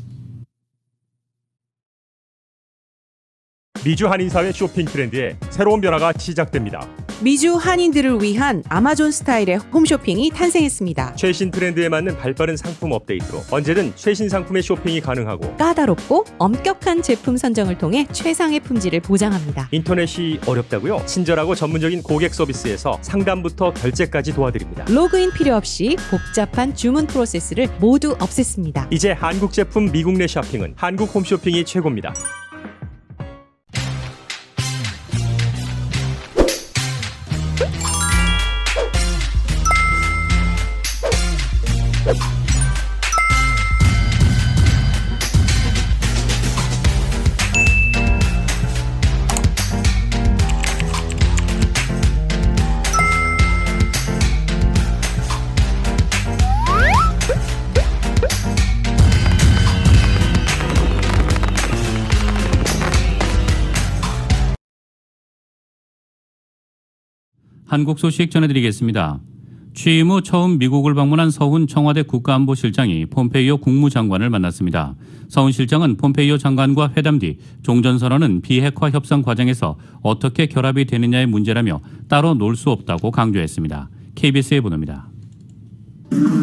미주 한인사회 쇼핑 트렌드에 새로운 변화가 시작됩니다. 미주 한인들을 위한 아마존 스타일의 홈쇼핑이 탄생했습니다. 최신 트렌드에 맞는 발빠른 상품 업데이트로 언제든 최신 상품의 쇼핑이 가능하고 까다롭고 엄격한 제품 선정을 통해 최상의 품질을 보장합니다. 인터넷이 어렵다고요? 친절하고 전문적인 고객 서비스에서 상담부터 결제까지 도와드립니다. 로그인 필요 없이 복잡한 주문 프로세스를 모두 없앴습니다. 이제 한국 제품 미국 내 쇼핑은 한국 홈쇼핑이 최고입니다. 한국 소식 전해드리겠습니다. 취임 후 처음 미국을 방문한 서훈 청와대 국가안보실장이 폼페이오 국무장관을 만났습니다. 서훈 실장은 폼페이오 장관과 회담 뒤 종전선언은 비핵화 협상 과정에서 어떻게 결합이 되느냐의 문제라며 따로 놀 수 없다고 강조했습니다. KBS의 보도입니다.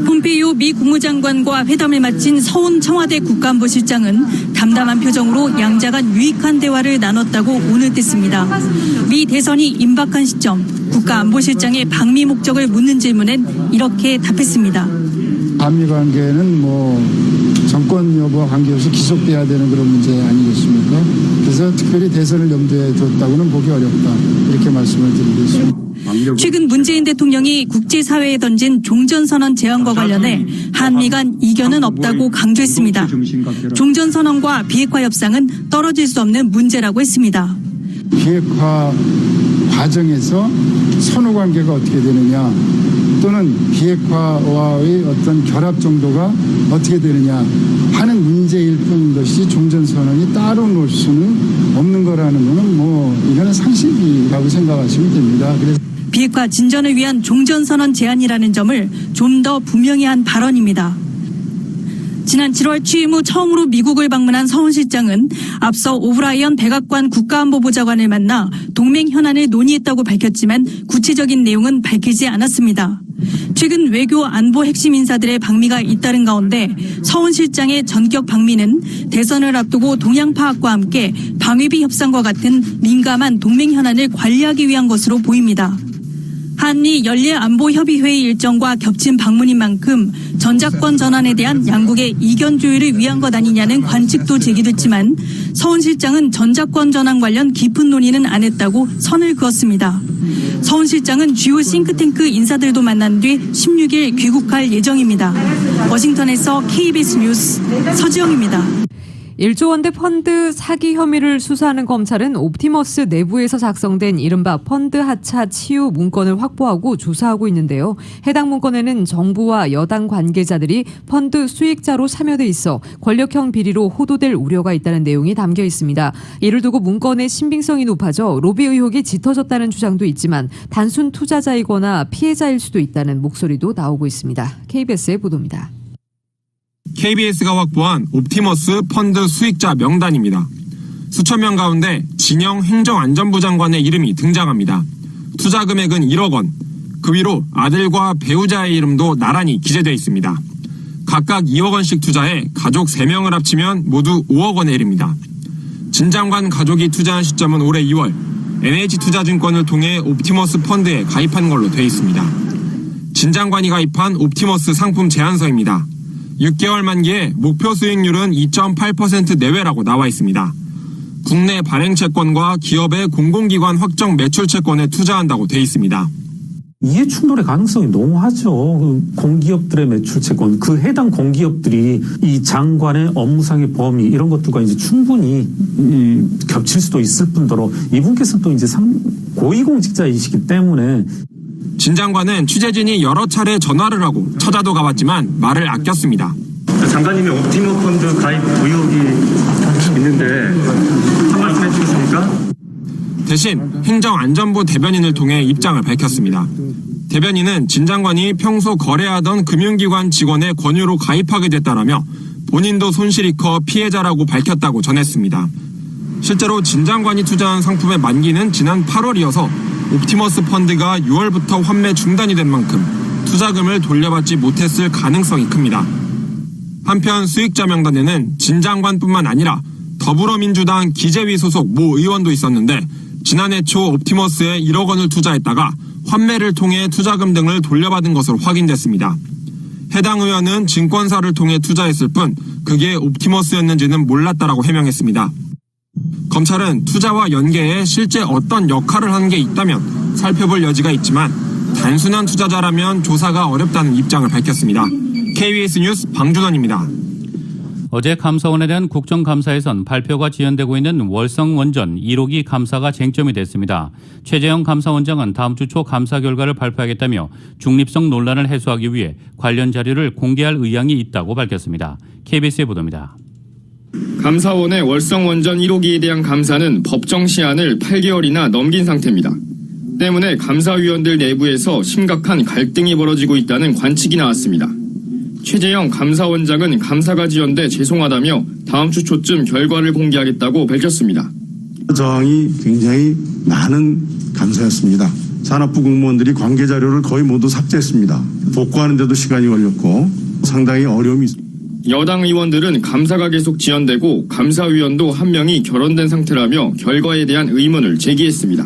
폼페이오 미 국무장관과 회담을 마친 서훈 청와대 국가안보실장은 담담한 표정으로 양자 간 유익한 대화를 나눴다고 오늘 뗐습니다. 미 대선이 임박한 시점 국가안보실장의 방미 목적을 묻는 질문엔 이렇게 답했습니다. 한미 관계는 정권 여부와 관계없이 지속돼야 되는 그런 문제 아니겠습니까? 그래서 특별히 대선을 염두에 뒀다고는 보기 어렵다. 이렇게 말씀을 드리겠습니다. 최근 문재인 대통령이 국제사회에 던진 종전선언 제안과 관련해 한미 간 이견은 없다고 강조했습니다. 종전선언과 비핵화 협상은 떨어질 수 없는 문제라고 했습니다. 비핵화 과정에서 선후관계가 어떻게 되느냐 또는 비핵화와의 어떤 결합 정도가 어떻게 되느냐 하는 문제일 뿐인 것이 종전선언이 따로 놓을 수는 없는 거라는 것은 이거는 상식이라고 생각하시면 됩니다. 그래서 비핵화 진전을 위한 종전선언 제안이라는 점을 좀 더 분명히 한 발언입니다. 지난 7월 취임 후 처음으로 미국을 방문한 서훈 실장은 앞서 오브라이언 백악관 국가안보보좌관을 만나 동맹 현안을 논의했다고 밝혔지만 구체적인 내용은 밝히지 않았습니다. 최근 외교 안보 핵심 인사들의 방미가 잇따른 가운데 서훈 실장의 전격 방미는 대선을 앞두고 동향 파악과 함께 방위비 협상과 같은 민감한 동맹 현안을 관리하기 위한 것으로 보입니다. 한미 연례안보협의회의 일정과 겹친 방문인 만큼 전작권 전환에 대한 양국의 이견 조율을 위한 것 아니냐는 관측도 제기됐지만 서훈 실장은 전작권 전환 관련 깊은 논의는 안 했다고 선을 그었습니다. 서훈 실장은 주요 싱크탱크 인사들도 만난 뒤 16일 귀국할 예정입니다. 워싱턴에서 KBS 뉴스 서지영입니다. 1조 원대 펀드 사기 혐의를 수사하는 검찰은 옵티머스 내부에서 작성된 이른바 펀드 하차 치유 문건을 확보하고 조사하고 있는데요. 해당 문건에는 정부와 여당 관계자들이 펀드 수익자로 참여돼 있어 권력형 비리로 호도될 우려가 있다는 내용이 담겨 있습니다. 이를 두고 문건의 신빙성이 높아져 로비 의혹이 짙어졌다는 주장도 있지만 단순 투자자이거나 피해자일 수도 있다는 목소리도 나오고 있습니다. KBS의 보도입니다. KBS가 확보한 옵티머스 펀드 수익자 명단입니다. 수천 명 가운데 진영 행정안전부 장관의 이름이 등장합니다. 투자 금액은 1억 원, 그 위로 아들과 배우자의 이름도 나란히 기재되어 있습니다. 각각 2억 원씩 투자해 가족 3명을 합치면 모두 5억 원에 이릅니다. 진 장관 가족이 투자한 시점은 올해 2월, NH투자증권을 통해 옵티머스 펀드에 가입한 걸로 되어 있습니다. 진 장관이 가입한 옵티머스 상품 제안서입니다. 6개월 만기에 목표 수익률은 2.8% 내외라고 나와 있습니다. 국내 발행 채권과 기업의 공공기관 확정 매출 채권에 투자한다고 돼 있습니다. 이해 충돌의 가능성이 너무하죠. 공기업들의 매출 채권, 그 해당 공기업들이 이 장관의 업무상의 범위 이런 것들과 이제 충분히 겹칠 수도 있을 뿐더러 이분께서는 또 이제 고위공직자이시기 때문에. 진 장관은 취재진이 여러 차례 전화를 하고 찾아도 가봤지만 말을 아꼈습니다. 장관님의 옵티머 펀드 가입 의혹이 있는데 한 말씀 해주겠습니까? 대신 행정안전부 대변인을 통해 입장을 밝혔습니다. 대변인은 진 장관이 평소 거래하던 금융기관 직원의 권유로 가입하게 됐다라며 본인도 손실이 커 피해자라고 밝혔다고 전했습니다. 실제로 진 장관이 투자한 상품의 만기는 지난 8월이어서 옵티머스 펀드가 6월부터 환매 중단이 된 만큼 투자금을 돌려받지 못했을 가능성이 큽니다. 한편 수익자 명단에는 진 장관뿐만 아니라 더불어민주당 기재위 소속 모 의원도 있었는데 지난해 초 옵티머스에 1억 원을 투자했다가 환매를 통해 투자금 등을 돌려받은 것으로 확인됐습니다. 해당 의원은 증권사를 통해 투자했을 뿐 그게 옵티머스였는지는 몰랐다라고 해명했습니다. 검찰은 투자와 연계에 실제 어떤 역할을 한 게 있다면 살펴볼 여지가 있지만 단순한 투자자라면 조사가 어렵다는 입장을 밝혔습니다. KBS 뉴스 방준원입니다. 어제 감사원에 대한 국정감사에선 발표가 지연되고 있는 월성 원전 1호기 감사가 쟁점이 됐습니다. 최재형 감사원장은 다음 주 초 감사 결과를 발표하겠다며 중립성 논란을 해소하기 위해 관련 자료를 공개할 의향이 있다고 밝혔습니다. KBS의 보도입니다. 감사원의 월성 원전 1호기에 대한 감사는 법정 시한을 8개월이나 넘긴 상태입니다. 때문에 감사위원들 내부에서 심각한 갈등이 벌어지고 있다는 관측이 나왔습니다. 최재형 감사원장은 감사가 지연돼 죄송하다며 다음 주 초쯤 결과를 공개하겠다고 밝혔습니다. 저항이 굉장히 많은 감사였습니다. 산업부 공무원들이 관계 자료를 거의 모두 삭제했습니다. 복구하는 데도 시간이 걸렸고 상당히 어려움이 있습니다. 여당 의원들은 감사가 계속 지연되고 감사위원도 한 명이 결원된 상태라며 결과에 대한 의문을 제기했습니다.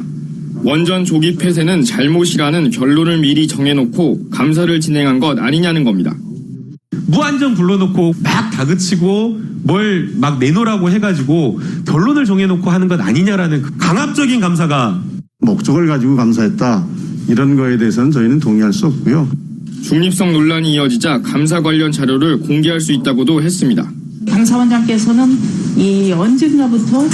원전 조기 폐쇄는 잘못이라는 결론을 미리 정해놓고 감사를 진행한 것 아니냐는 겁니다. 무한정 불러놓고 막 다그치고 뭘 막 내놓으라고 해가지고 결론을 정해놓고 하는 것 아니냐라는 강압적인 감사가 목적을 가지고 감사했다. 이런 거에 대해서는 저희는 동의할 수 없고요. 중립성 논란이 이어지자 감사 관련 자료를 공개할 수 있다고도 했습니다. 감사원장께서는 이 언젠가부터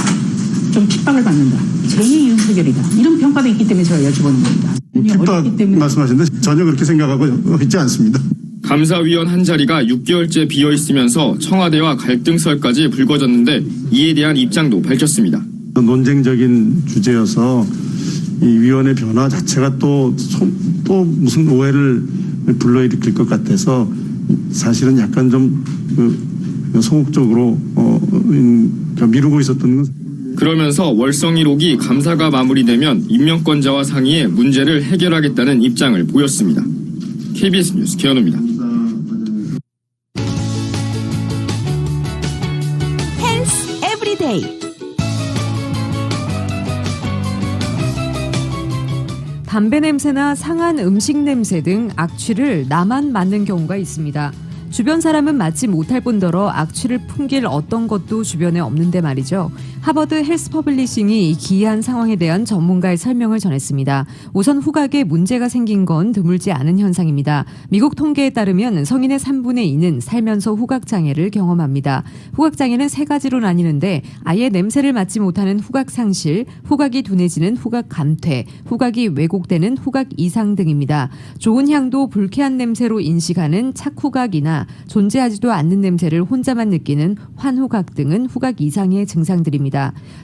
좀 핍박을 받는다. 제2 윤석열이다. 이런 평가도 있기 때문에 제가 여쭤보는 겁니다. 핍박 말씀하시는데 전혀 그렇게 생각하고 있지 않습니다. 감사위원 한 자리가 6개월째 비어있으면서 청와대와 갈등설까지 불거졌는데 이에 대한 입장도 밝혔습니다. 논쟁적인 주제여서 이 위원회 변화 자체가 또 무슨 오해를 불러일으킬 것 같아서 사실은 약간 좀 소극적으로 미루고 있었던 건. 그러면서 월성 1호기 감사가 마무리되면 임명권자와 상의해 문제를 해결하겠다는 입장을 보였습니다. KBS 뉴스 기현우입니다. 헬스 에브리데이. 담배 냄새나 상한 음식 냄새 등 악취를 나만 맡는 경우가 있습니다. 주변 사람은 맡지 못할 뿐더러 악취를 풍길 어떤 것도 주변에 없는데 말이죠. 하버드 헬스 퍼블리싱이 이 기이한 상황에 대한 전문가의 설명을 전했습니다. 우선 후각에 문제가 생긴 건 드물지 않은 현상입니다. 미국 통계에 따르면 성인의 3분의 2는 살면서 후각장애를 경험합니다. 후각장애는 세 가지로 나뉘는데 아예 냄새를 맡지 못하는 후각 상실, 후각이 둔해지는 후각 감퇴, 후각이 왜곡되는 후각 이상 등입니다. 좋은 향도 불쾌한 냄새로 인식하는 착후각이나 존재하지도 않는 냄새를 혼자만 느끼는 환후각 등은 후각 이상의 증상들입니다.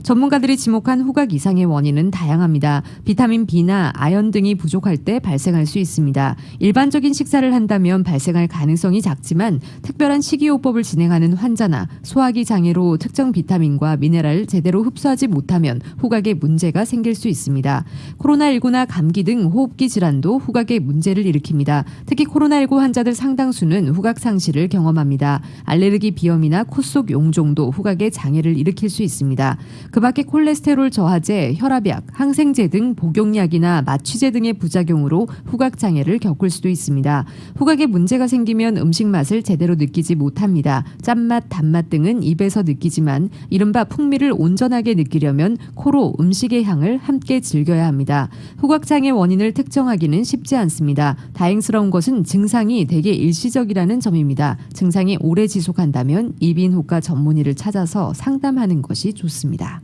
전문가들이 지목한 후각 이상의 원인은 다양합니다. 비타민 B나 아연 등이 부족할 때 발생할 수 있습니다. 일반적인 식사를 한다면 발생할 가능성이 작지만 특별한 식이요법을 진행하는 환자나 소화기 장애로 특정 비타민과 미네랄을 제대로 흡수하지 못하면 후각에 문제가 생길 수 있습니다. 코로나19나 감기 등 호흡기 질환도 후각에 문제를 일으킵니다. 특히 코로나19 환자들 상당수는 후각 상실을 경험합니다. 알레르기 비염이나 코 속 용종도 후각에 장애를 일으킬 수 있습니다. 그 밖에 콜레스테롤 저하제, 혈압약, 항생제 등 복용약이나 마취제 등의 부작용으로 후각 장애를 겪을 수도 있습니다. 후각에 문제가 생기면 음식 맛을 제대로 느끼지 못합니다. 짠맛, 단맛 등은 입에서 느끼지만 이른바 풍미를 온전하게 느끼려면 코로 음식의 향을 함께 즐겨야 합니다. 후각 장애 원인을 특정하기는 쉽지 않습니다. 다행스러운 것은 증상이 대개 일시적이라는 점입니다. 증상이 오래 지속한다면 이비인후과 전문의를 찾아서 상담하는 것이 좋습니다.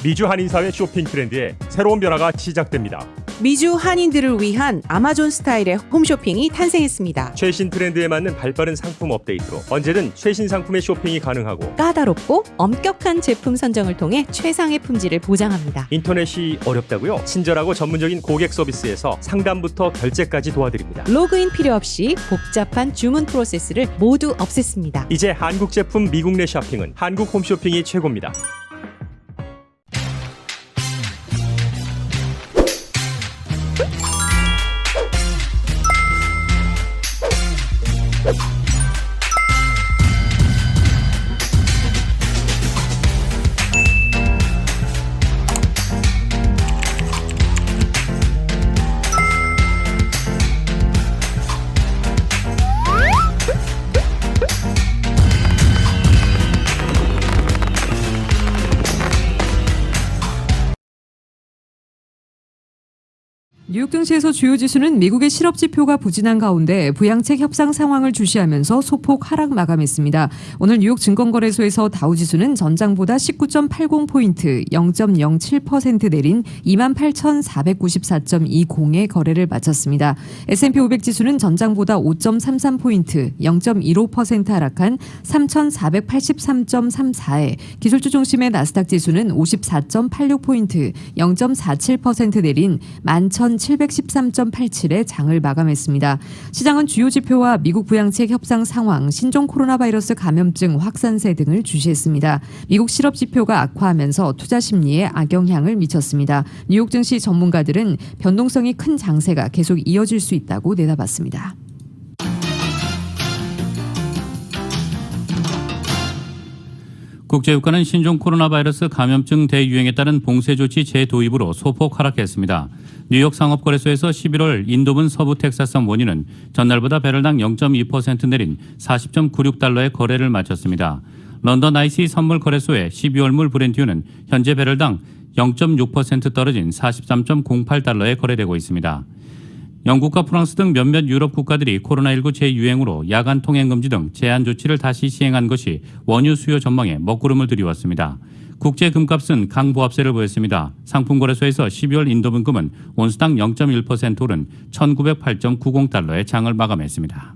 미주 한인사회 쇼핑 트렌드에 새로운 변화가 시작됩니다. 미주 한인들을 위한 아마존 스타일의 홈쇼핑이 탄생했습니다. 최신 트렌드에 맞는 발빠른 상품 업데이트로 언제든 최신 상품의 쇼핑이 가능하고 까다롭고 엄격한 제품 선정을 통해 최상의 품질을 보장합니다. 인터넷이 어렵다고요? 친절하고 전문적인 고객 서비스에서 상담부터 결제까지 도와드립니다. 로그인 필요 없이 복잡한 주문 프로세스를 모두 없앴습니다. 이제 한국 제품 미국 내 쇼핑은 한국 홈쇼핑이 최고입니다. 뉴욕 증시에서 주요 지수는 미국의 실업 지표가 부진한 가운데 부양책 협상 상황을 주시하면서 소폭 하락 마감했습니다. 오늘 뉴욕 증권거래소에서 다우지수는 전장보다 19.80포인트 0.07% 내린 28,494.20의 거래를 마쳤습니다. S&P 500지수는 전장보다 5.33포인트 0.15% 하락한 3,483.34에 기술주 중심의 나스닥 지수는 54.86포인트 0.47% 내린 11,713.87에 장을 마감했습니다. 시장은 주요 지표와 미국 부양책 협상 상황, 신종 코로나 바이러스 감염증 확산세 등을 주시했습니다. 미국 실업 지표가 악화하면서 투자 심리에 악영향을 미쳤습니다. 뉴욕 증시 전문가들은 변동성이 큰 장세가 계속 이어질 수 있다고 내다봤습니다. 국제유가는 신종 코로나 바이러스 감염증 대유행에 따른 봉쇄 조치 재도입으로 소폭 하락했습니다. 뉴욕 상업거래소에서 11월 인도분 서부 텍사스산 원유는 전날보다 배럴당 0.2% 내린 40.96달러의 거래를 마쳤습니다. 런던 IC 선물 거래소의 12월물 브렌트유는 현재 배럴당 0.6% 떨어진 43.08달러에 거래되고 있습니다. 영국과 프랑스 등 몇몇 유럽 국가들이 코로나19 재유행으로 야간 통행 금지 등 제한 조치를 다시 시행한 것이 원유 수요 전망에 먹구름을 들이웠습니다. 국제 금값은 강보합세를 보였습니다. 상품거래소에서 12월 인도분금은 온수당 0.1% 오른 1908.90달러의 장을 마감했습니다.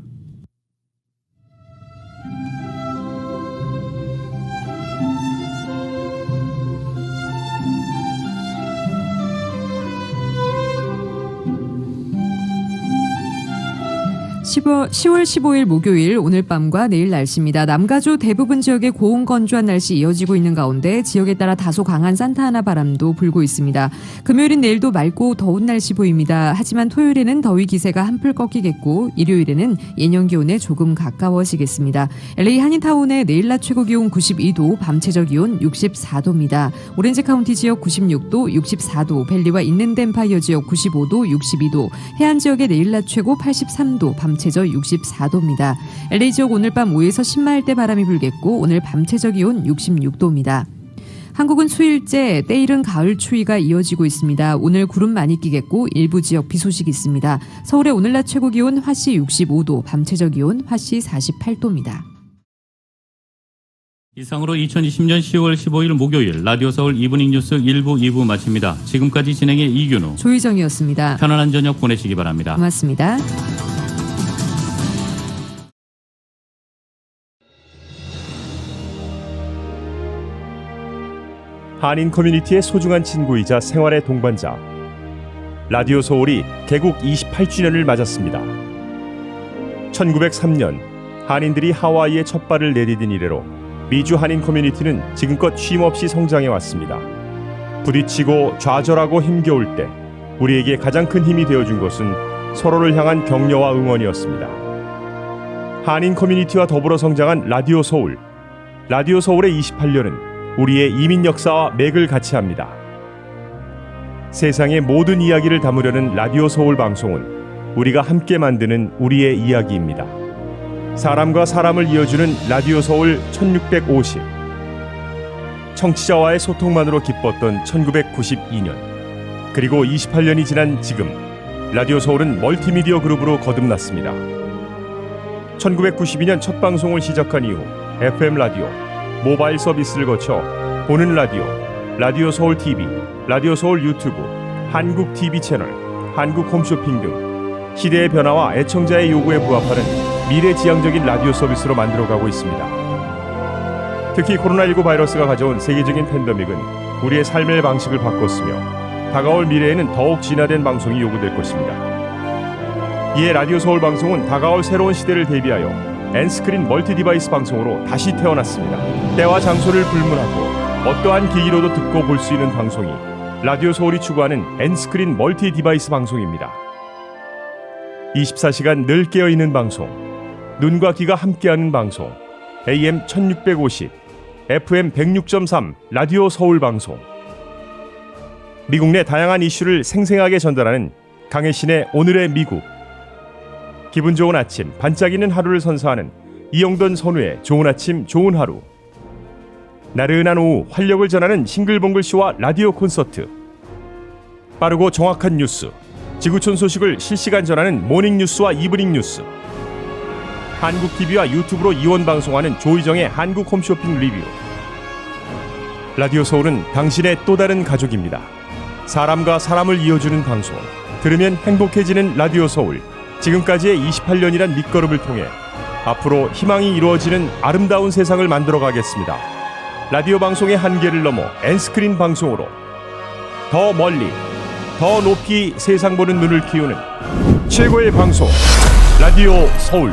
10월 15일 목요일 오늘 밤과 내일 날씨입니다. 남가주 대부분 지역에 고온 건조한 날씨 이어지고 있는 가운데 지역에 따라 다소 강한 산타하나 바람도 불고 있습니다. 금요일인 내일도 맑고 더운 날씨 보입니다. 하지만 토요일에는 더위 기세가 한풀 꺾이겠고 일요일에는 예년 기온에 조금 가까워지겠습니다. LA 한인타운의 내일 낮 최고 기온 92도, 밤 최저 기온 64도입니다. 오렌지 카운티 지역 96도, 64도, 밸리와 인랜드 엠파이어 지역 95도, 62도, 해안 지역의 내일 낮 최고 83도, 밤 최저 64도입니다. LA 지역 오늘 밤 5에서 10마일대 바람이 불겠고 오늘 밤 최저 기온 66도입니다. 한국은 수일째 때이른 가을 추위가 이어지고 있습니다. 오늘 구름 많이 끼겠고 일부 지역 비 소식이 있습니다. 서울의 오늘 낮 최고 기온 화씨 65도, 밤 최저 기온 화씨 48도입니다. 이상으로 2020년 10월 15일 목요일 라디오 서울 이브닝 뉴스 1부, 2부 마칩니다. 지금까지 진행의 이균우, 조희정이었습니다. 편안한 저녁 보내시기 바랍니다. 고맙습니다. 한인 커뮤니티의 소중한 친구이자 생활의 동반자 라디오 서울이 개국 28주년을 맞았습니다. 1903년 한인들이 하와이에 첫 발을 내디딘 이래로 미주 한인 커뮤니티는 지금껏 쉼없이 성장해 왔습니다. 부딪히고 좌절하고 힘겨울 때 우리에게 가장 큰 힘이 되어준 것은 서로를 향한 격려와 응원이었습니다. 한인 커뮤니티와 더불어 성장한 라디오 서울. 라디오 서울의 28년은 우리의 이민 역사와 맥을 같이 합니다. 세상의 모든 이야기를 담으려는 라디오 서울 방송은 우리가 함께 만드는 우리의 이야기입니다. 사람과 사람을 이어주는 라디오 서울 1650. 청취자와의 소통만으로 기뻤던 1992년. 그리고 28년이 지난 지금 라디오 서울은 멀티미디어 그룹으로 거듭났습니다. 1992년 첫 방송을 시작한 이후 FM 라디오, 모바일 서비스를 거쳐 보는 라디오, 라디오 서울 TV, 라디오 서울 유튜브, 한국 TV 채널, 한국 홈쇼핑 등 시대의 변화와 애청자의 요구에 부합하는 미래지향적인 라디오 서비스로 만들어가고 있습니다. 특히 코로나19 바이러스가 가져온 세계적인 팬데믹은 우리의 삶의 방식을 바꿨으며 다가올 미래에는 더욱 진화된 방송이 요구될 것입니다. 이에 라디오 서울 방송은 다가올 새로운 시대를 대비하여 N스크린 멀티 디바이스 방송으로 다시 태어났습니다. 때와 장소를 불문하고 어떠한 기기로도 듣고 볼 수 있는 방송이 라디오 서울이 추구하는 N스크린 멀티 디바이스 방송입니다. 24시간 늘 깨어있는 방송, 눈과 귀가 함께하는 방송, AM 1650, FM 106.3 라디오 서울 방송. 미국 내 다양한 이슈를 생생하게 전달하는 강혜신의 오늘의 미국. 기분 좋은 아침, 반짝이는 하루를 선사하는 이영돈 선우의 좋은 아침, 좋은 하루. 나른한 오후 활력을 전하는 싱글벙글쇼와 라디오 콘서트. 빠르고 정확한 뉴스, 지구촌 소식을 실시간 전하는 모닝뉴스와 이브닝 뉴스. 한국TV와 유튜브로 이원 방송하는 조희정의 한국 홈쇼핑 리뷰. 라디오 서울은 당신의 또 다른 가족입니다. 사람과 사람을 이어주는 방송, 들으면 행복해지는 라디오 서울. 지금까지의 28년이란 밑거름을 통해 앞으로 희망이 이루어지는 아름다운 세상을 만들어 가겠습니다. 라디오 방송의 한계를 넘어 N스크린 방송으로 더 멀리, 더 높이 세상 보는 눈을 키우는 최고의 방송, 라디오 서울.